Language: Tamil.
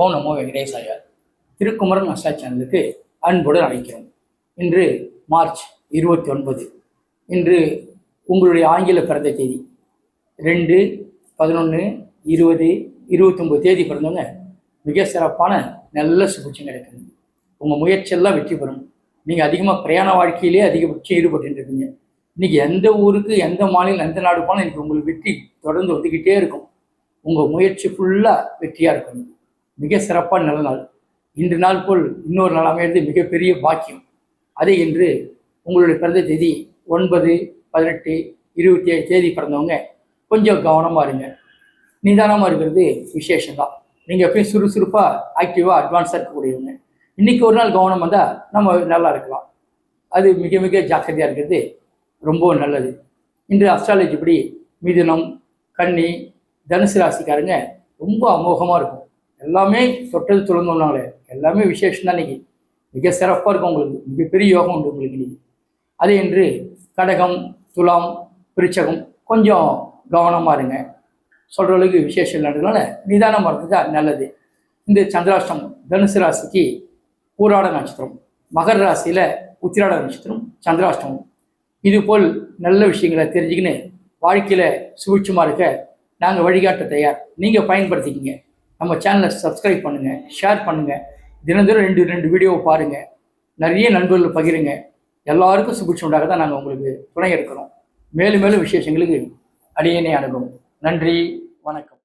ஓம் நமோ வெங்கடேசாயா. திருக்குமரன் அசா சேனலுக்கு அன்புடன் அழைக்கிறோம். இன்று மார்ச் 29. இன்று உங்களுடைய ஆங்கில பிறந்த தேதி 2, 11, 20, 29 தேதி பிறந்தவங்க மிக சிறப்பான நல்ல சுபிட்சம் கிடைக்குது. உங்கள் முயற்சியெல்லாம் வெற்றி பெறும். நீங்கள் அதிகமாக பிரயாண வாழ்க்கையிலே அதிகபட்சம் ஈடுபட்டு இருக்கீங்க. இன்றைக்கி எந்த ஊருக்கு, எந்த மாநிலம், எந்த நாடு போனால் இன்றைக்கி உங்களுக்கு வெற்றி தொடர்ந்து வந்துக்கிட்டே இருக்கும். உங்கள் முயற்சி ஃபுல்லாக வெற்றியாக இருக்கும். மிக சிறப்பான நல்ல நாள். இன்று நாள் போல் இன்னொரு நாள் அமைகிறது மிகப்பெரிய பாக்கியம். அதை இன்று உங்களுடைய பிறந்த தேதி 9, 18, 27 தேதி பிறந்தவங்க கொஞ்சம் கவனமாக இருங்க. நிதானமாக இருக்கிறது விசேஷம்தான். நீங்கள் எப்பயும் சுறுசுறுப்பாக ஆக்டிவாக அட்வான்ஸாக இருக்கக்கூடியவங்க. இன்றைக்கி ஒரு நாள் கவனம் வந்தால் நம்ம நல்லா இருக்கலாம். அது மிக மிக ஜாக்கிரதையாக இருக்கிறது ரொம்ப நல்லது. இன்று அஸ்ட்ராலஜி படி மிதுனம், கன்னி, தனுசு ராசிக்காரங்க ரொம்ப அமோகமாக இருக்கும். எல்லாமே தொட்டது துளர்ந்தோம்னாங்களே எல்லாமே விசேஷம் தான். இன்றைக்கி மிக சிறப்பாக இருக்கும். உங்களுக்கு மிகப்பெரிய யோகம் உண்டு உங்களுக்கு இன்றைக்கி. அதே என்று கடகம், துலாம், விருச்சகம் கொஞ்சம் கவனமாக இருங்க. சொல்கிற அளவுக்கு விசேஷம் இல்லைன்றதுனால நிதானமாக இருந்தது அது நல்லது. இந்த சந்திராஷ்டமம் தனுசு ராசிக்கு பூராட நட்சத்திரம், மகர ராசியில் உத்திராட நட்சத்திரம், சந்திராஷ்டமம். இதுபோல் நல்ல விஷயங்களை தெரிஞ்சுக்கின்னு வாழ்க்கையில் சுபிட்சமாக இருக்க நாங்கள் வழிகாட்ட தயார். நீங்கள் பயன்படுத்திக்கிங்க. நம்ம சேனலை சப்ஸ்கிரைப் பண்ணுங்கள், ஷேர் பண்ணுங்கள். தினந்தோறும் 2 வீடியோவை பாருங்கள். நிறைய நண்பர்கள் பகிருங்க. எல்லாருக்கும் சுபிட்சம் உண்டாக தான் நாங்கள் உங்களுக்கு துணை இருக்கிறோம். மேலும் மேலும் விசேஷங்களுக்கு அடியேனே அணுகும். நன்றி, வணக்கம்.